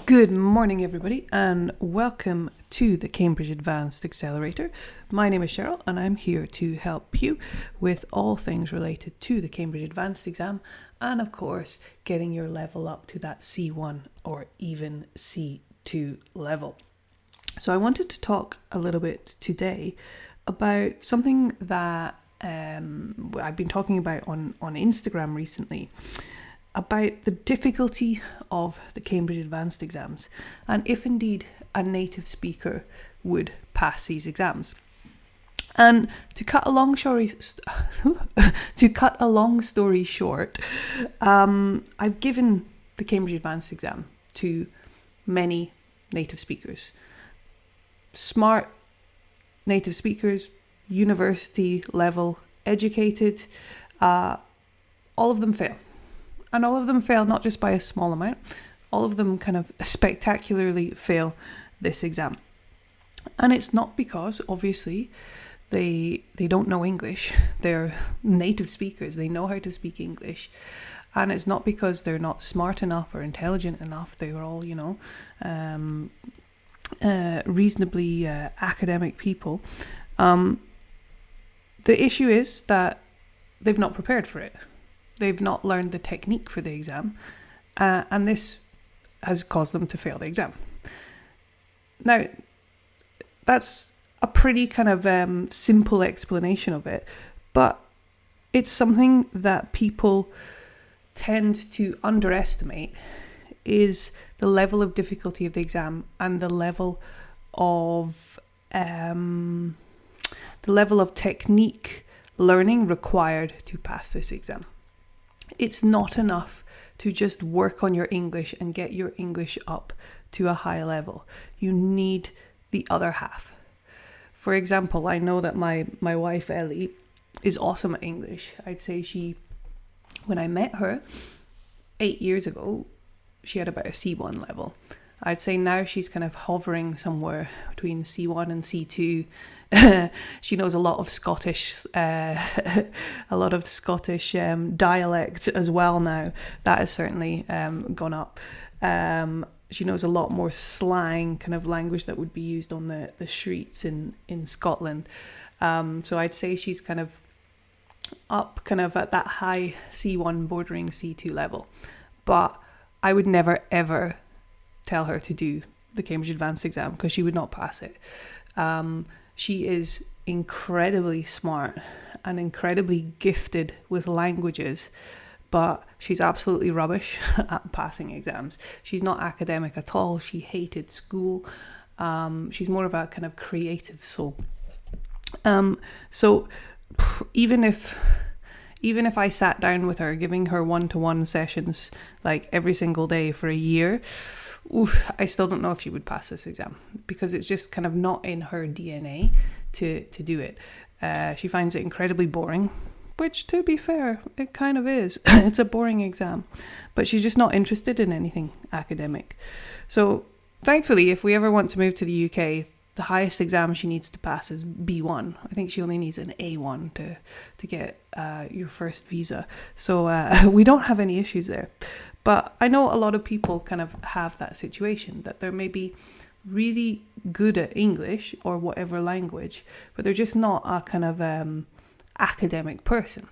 Good morning, everybody, and welcome to the Cambridge Advanced Accelerator. My name is Cheryl, and I'm here to help you with all things related to the Cambridge Advanced exam and, of course, getting your level up to that C1 or even C2 level. So I wanted to talk a little bit today about something that I've been talking about on Instagram recently, about the difficulty of the Cambridge Advanced exams and if indeed a native speaker would pass these exams. And to cut a long story short, I've given the Cambridge Advanced exam to many native speakers. Smart native speakers, university level, educated, all of them fail. And all of them fail not just by a small amount, all of them kind of spectacularly fail this exam. And it's not because, obviously, they don't know English. They're native speakers. They know how to speak English. And it's not because they're not smart enough or intelligent enough. They were all, reasonably academic people. The issue is that they've not prepared for it. They've not learned the technique for the exam, and this has caused them to fail the exam. Now, that's a pretty kind of simple explanation of it, but it's something that people tend to underestimate, is the level of difficulty of the exam and the level of technique learning required to pass this exam. It's not enough to just work on your English and get your English up to a high level. You need the other half. For example, I know that my wife Ellie is awesome at English. I'd say when I met her 8 years ago, she had about a C1 level. I'd say now she's kind of hovering somewhere between C1 and C2. She knows a lot of Scottish dialect as well now. That has certainly gone up. She knows a lot more slang, kind of language that would be used on the streets in Scotland. So I'd say she's kind of up kind of at that high C1 bordering C2 level. But I would never ever tell her to do the Cambridge Advanced exam because she would not pass it. She is incredibly smart and incredibly gifted with languages, but she's absolutely rubbish at passing exams. She's not academic at all. She hated school. She's more of a kind of creative soul. So even if I sat down with her, giving her one-to-one sessions like every single day for a year, I still don't know if she would pass this exam because it's just kind of not in her DNA to do it. She finds it incredibly boring, which, to be fair, it kind of is. It's a boring exam, but she's just not interested in anything academic. So thankfully, if we ever want to move to the UK, the highest exam she needs to pass is B1. I think she only needs an A1 to get your first visa. So we don't have any issues there. But I know a lot of people kind of have that situation, that they're maybe really good at English or whatever language, but they're just not a kind of academic person.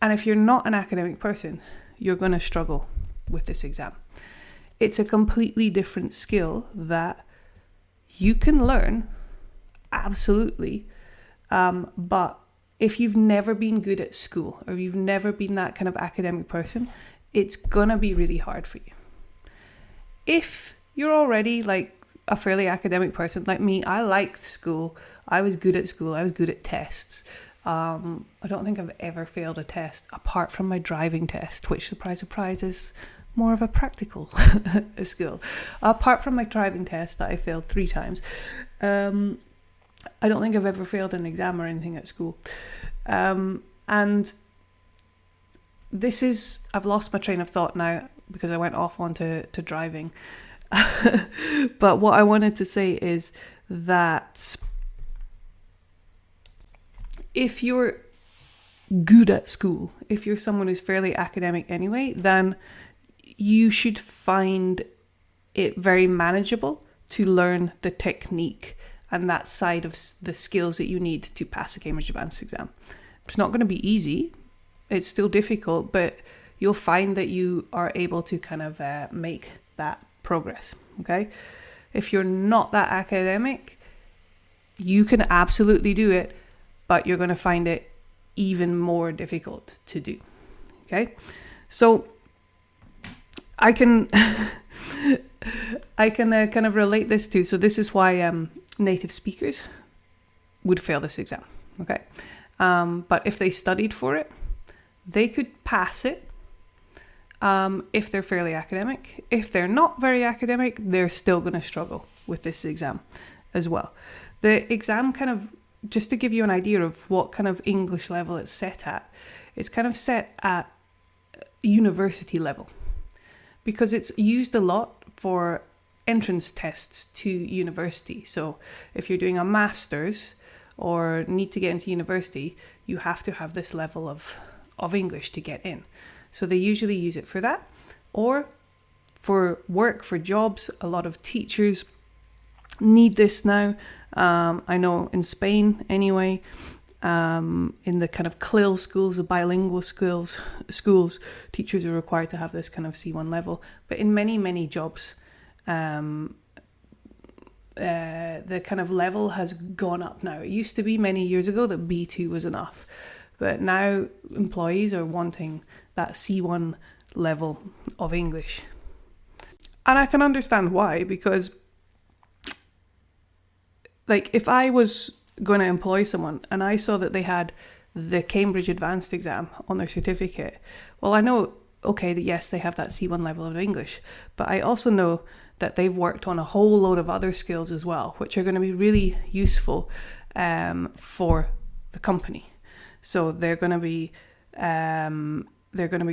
And if you're not an academic person, you're going to struggle with this exam. It's a completely different skill that you can learn, absolutely, but if you've never been good at school or you've never been that kind of academic person, it's gonna be really hard for you. If you're already like a fairly academic person like me, I liked school. I was good at school. I was good at tests. I don't think I've ever failed a test apart from my driving test, which, surprise, surprise, is more of a practical skill. Apart from my driving test that I failed 3 times, I don't think I've ever failed an exam or anything at school. And this is, I've lost my train of thought now because I went off onto driving. But what I wanted to say is that if you're good at school, if you're someone who's fairly academic anyway, then you should find it very manageable to learn the technique and that side of the skills that you need to pass the Cambridge Advanced exam. It's not going to be easy. It's still difficult, but you'll find that you are able to kind of make that progress, okay? If you're not that academic, you can absolutely do it, but you're going to find it even more difficult to do, okay? So I can kind of relate this to, so this is why native speakers would fail this exam, okay? But if they studied for it, they could pass it if they're fairly academic. If they're not very academic, they're still going to struggle with this exam as well. The exam kind of, just to give you an idea of what kind of English level it's set at, it's kind of set at university level because it's used a lot for entrance tests to university. So if you're doing a master's or need to get into university, you have to have this level of English to get in. So they usually use it for that, or for work, for jobs. A lot of teachers need this now. I know in Spain anyway, in the kind of CLIL schools, the bilingual schools, teachers are required to have this kind of C1 level. But in many jobs, the kind of level has gone up now. It used to be many years ago that B2 was enough, but now employees are wanting that C1 level of English. And I can understand why, because like if I was going to employ someone and I saw that they had the Cambridge Advanced exam on their certificate, well, I know, okay, that yes, they have that C1 level of English, but I also know that they've worked on a whole load of other skills as well, which are going to be really useful for the company. So they're going to be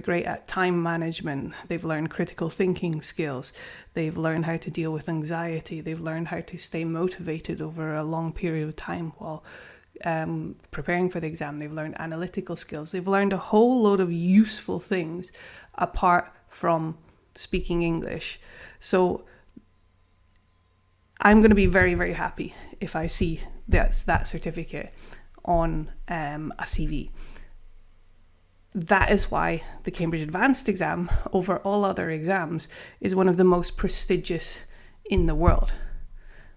great at time management. They've learned critical thinking skills. They've learned how to deal with anxiety. They've learned how to stay motivated over a long period of time while preparing for the exam. They've learned analytical skills. They've learned a whole load of useful things apart from speaking English. So I'm going to be very, very happy if I see that certificate on a CV. That is why the Cambridge Advanced exam, over all other exams, is one of the most prestigious in the world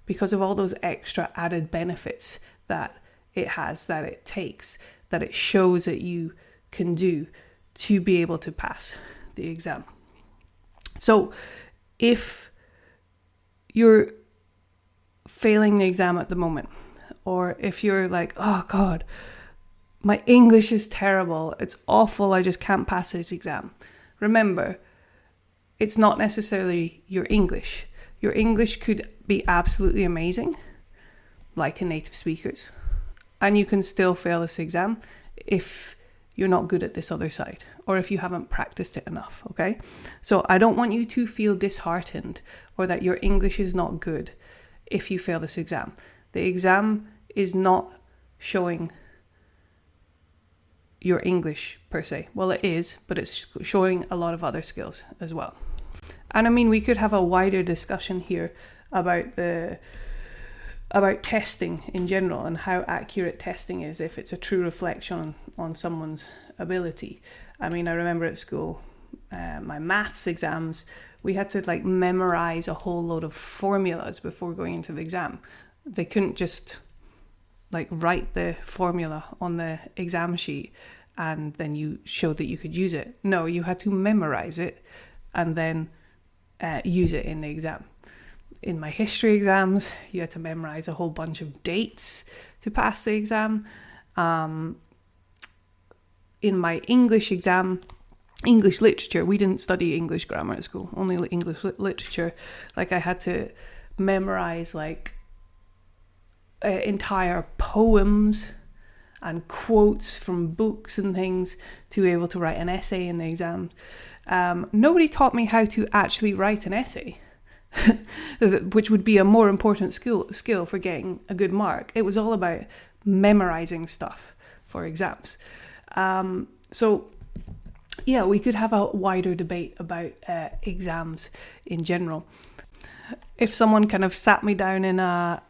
because of all those extra added benefits that it has, that it takes, that it shows that you can do to be able to pass the exam. So if you're failing the exam at the moment, or if you're like, oh God, my English is terrible, it's awful, I just can't pass this exam. Remember, it's not necessarily your English. Your English could be absolutely amazing, like a native speaker's, and you can still fail this exam if you're not good at this other side, or if you haven't practiced it enough, okay? So I don't want you to feel disheartened or that your English is not good if you fail this exam. The exam is not showing your English per se. Well, it is, but it's showing a lot of other skills as well. And I mean, we could have a wider discussion here about testing in general and how accurate testing is, if it's a true reflection on someone's ability. I mean, I remember at school, my maths exams, we had to like memorize a whole load of formulas before going into the exam. They couldn't just like write the formula on the exam sheet and then you showed that you could use it. No, you had to memorize it and then use it in the exam. In my history exams, you had to memorize a whole bunch of dates to pass the exam. In my English exam, English literature, we didn't study English grammar at school, only English literature. Like I had to memorize like entire poems and quotes from books and things to be able to write an essay in the exam. Nobody taught me how to actually write an essay, which would be a more important skill for getting a good mark. It was all about memorizing stuff for exams. So yeah, we could have a wider debate about exams in general. if someone kind of sat me down in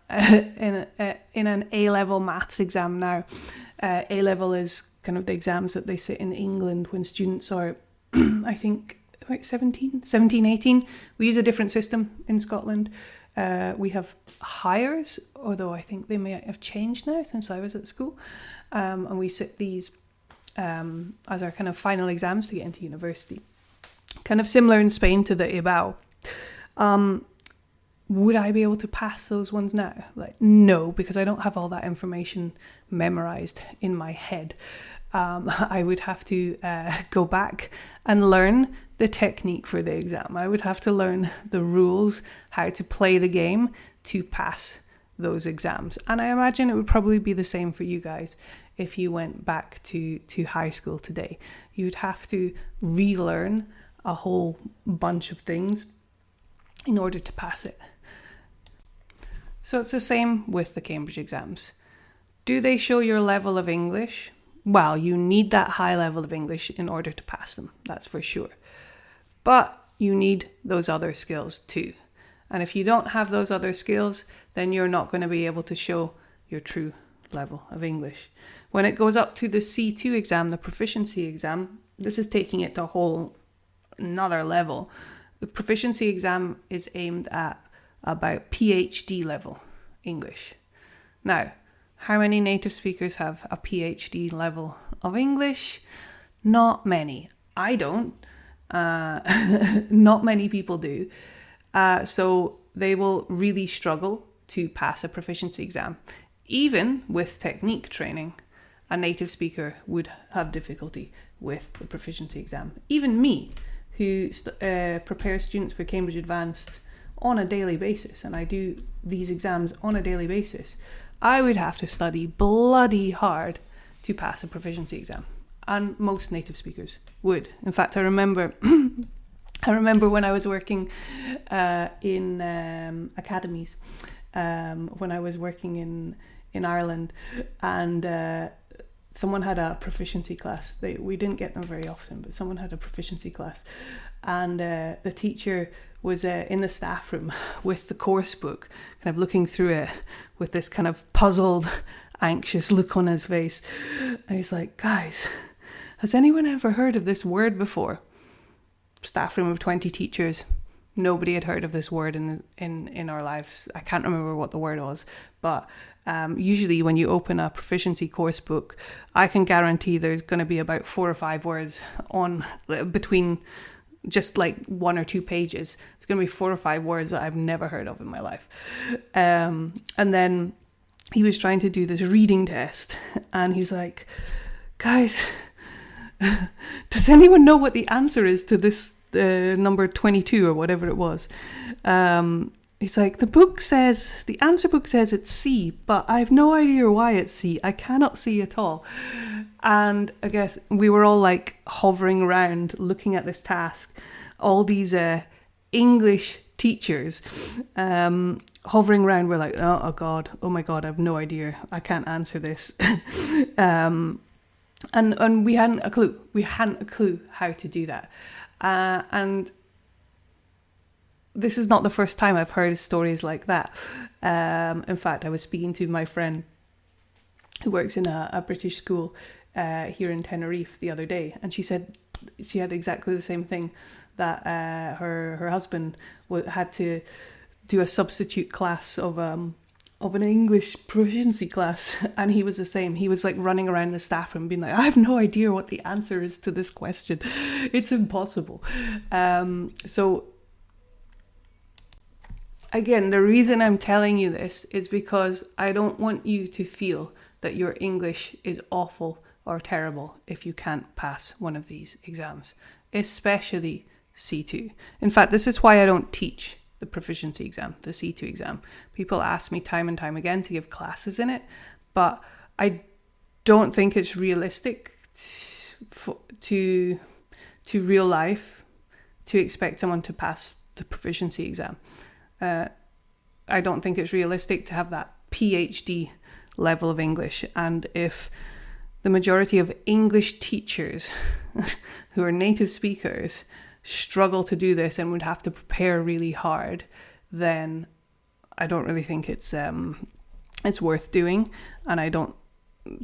in an A-level maths exam now, A-level is kind of the exams that they sit in England when students are, I think, about 17, 18. We use a different system in Scotland. We have hires, although I think they may have changed now since I was at school. And we sit these as our kind of final exams to get into university. Kind of similar in Spain to the EBAU. Would I be able to pass those ones now? Like, no, because I don't have all that information memorized in my head. I would have to go back and learn the technique for the exam. I would have to learn the rules, how to play the game to pass those exams. And I imagine it would probably be the same for you guys if you went back to high school today. You would have to relearn a whole bunch of things in order to pass it. So it's the same with the Cambridge exams. Do they show your level of English? Well, you need that high level of English in order to pass them, that's for sure. But you need those other skills too. And if you don't have those other skills, then you're not going to be able to show your true level of English. When it goes up to the C2 exam, the proficiency exam, this is taking it to a whole another level. The proficiency exam is aimed at about PhD level English. Now, how many native speakers have a PhD level of English? Not many. I don't. Not many people do. So they will really struggle to pass a proficiency exam. Even with technique training, a native speaker would have difficulty with the proficiency exam. Even me, who prepares students for Cambridge Advanced on a daily basis, and I do these exams on a daily basis, I would have to study bloody hard to pass a proficiency exam. And most native speakers would. In fact, I remember when I was working in academies, when I was working in Ireland, and someone had a proficiency class. We didn't get them very often, but someone had a proficiency class. And the teacher was in the staff room with the course book, kind of looking through it with this kind of puzzled, anxious look on his face. And he's like, guys, has anyone ever heard of this word before? Staff room of 20 teachers. Nobody had heard of this word in our lives. I can't remember what the word was, but usually when you open a proficiency course book, I can guarantee there's going to be about 4 or 5 words on between just like 1 or 2 pages. It's going to be 4 or 5 words that I've never heard of in my life. And then he was trying to do this reading test, and he's like, guys, does anyone know what the answer is to this number 22 or whatever it was? He's like, the answer book says it's C, but I have no idea why it's C. I cannot see at all. And I guess we were all like hovering around looking at this task. All these English teachers hovering around were like, oh my God, I have no idea. I can't answer this. And we hadn't a clue. We hadn't a clue how to do that. And this is not the first time I've heard stories like that. In fact, I was speaking to my friend who works in a British school here in Tenerife the other day, and she said she had exactly the same thing, that her husband had to do a substitute class of an English proficiency class, and he was the same. He was like running around the staff room being like, I have no idea what the answer is to this question. It's impossible. So again, the reason I'm telling you this is because I don't want you to feel that your English is awful or terrible if you can't pass one of these exams, especially C2. In fact, this is why I don't teach the proficiency exam, the C2 exam. People ask me time and time again to give classes in it, but I don't think it's realistic to real life to expect someone to pass the proficiency exam. I don't think it's realistic to have that PhD level of English. And if the majority of English teachers who are native speakers struggle to do this and would have to prepare really hard, then I don't really think it's worth doing, and I don't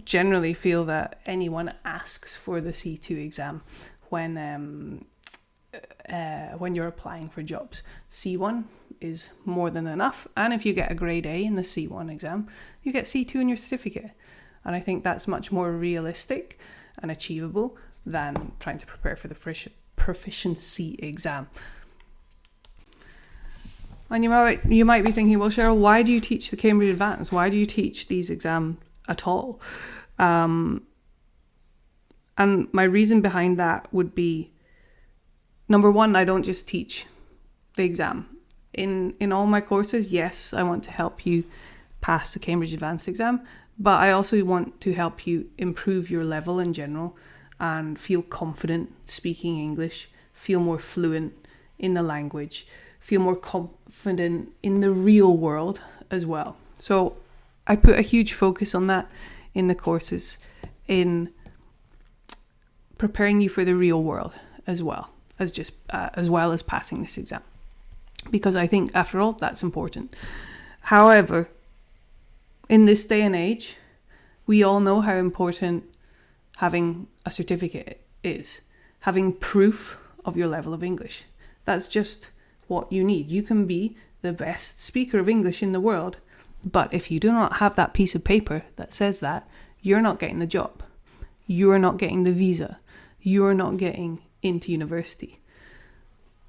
generally feel that anyone asks for the C2 exam when you're applying for jobs. C1 is more than enough, and if you get a grade A in the C1 exam, you get C2 in your certificate, and I think that's much more realistic and achievable than trying to prepare for the proficiency exam. And you might be thinking, well, Cheryl, why do you teach the Cambridge Advanced? Why do you teach these exams at all? And my reason behind that would be, number one, I don't just teach the exam. In all my courses, yes, I want to help you pass the Cambridge Advanced exam, but I also want to help you improve your level in general and feel confident speaking English, feel more fluent in the language, feel more confident in the real world as well. So I put a huge focus on that in the courses, in preparing you for the real world as well as passing this exam, because I think, after all, that's important. However, in this day and age, we all know how important having a certificate is, having proof of your level of English. That's just what you need. You can be the best speaker of English in the world, but if you do not have that piece of paper that says that, you're not getting the job. You're not getting the visa. You're not getting into university.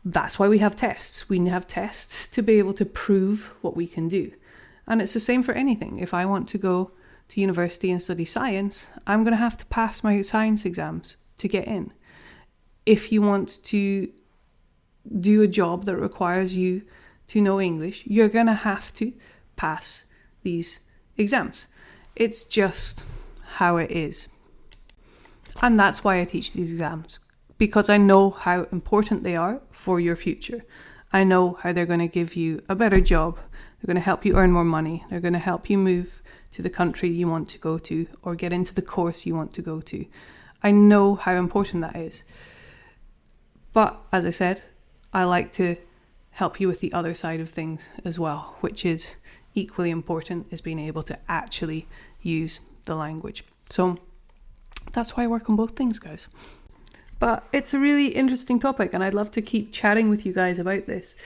That's why we have tests. We have tests to be able to prove what we can do. And it's the same for anything. If I want to go to university and study science, I'm going to have to pass my science exams to get in. If you want to do a job that requires you to know English, you're going to have to pass these exams. It's just how it is. And that's why I teach these exams, because I know how important they are for your future. I know how they're going to give you a better job. They're going to help you earn more money. They're going to help you move to the country you want to go to or get into the course you want to go to. I know how important that is. But as I said, I like to help you with the other side of things as well, which is equally important, is being able to actually use the language. So that's why I work on both things, guys. But it's a really interesting topic, and I'd love to keep chatting with you guys about this.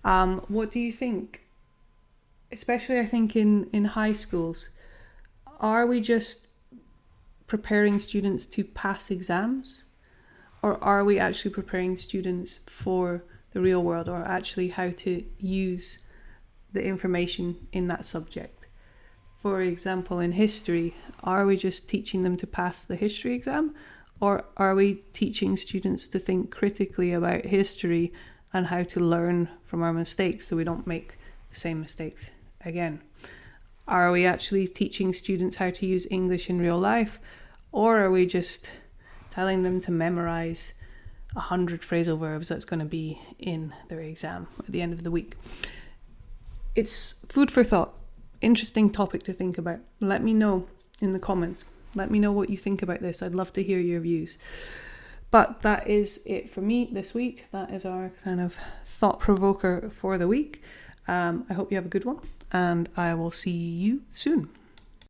What do you think? Especially, I think, in high schools. Are we just preparing students to pass exams? Or are we actually preparing students for the real world, or actually how to use the information in that subject? For example, in history, are we just teaching them to pass the history exam? Or are we teaching students to think critically about history and how to learn from our mistakes so we don't make the same mistakes again? Are we actually teaching students how to use English in real life? Or are we just telling them to memorize 100 phrasal verbs that's going to be in their exam at the end of the week? It's food for thought. Interesting topic to think about. Let me know in the comments. Let me know what you think about this. I'd love to hear your views. But that is it for me this week. That is our kind of thought provoker for the week. I hope you have a good one, and I will see you soon.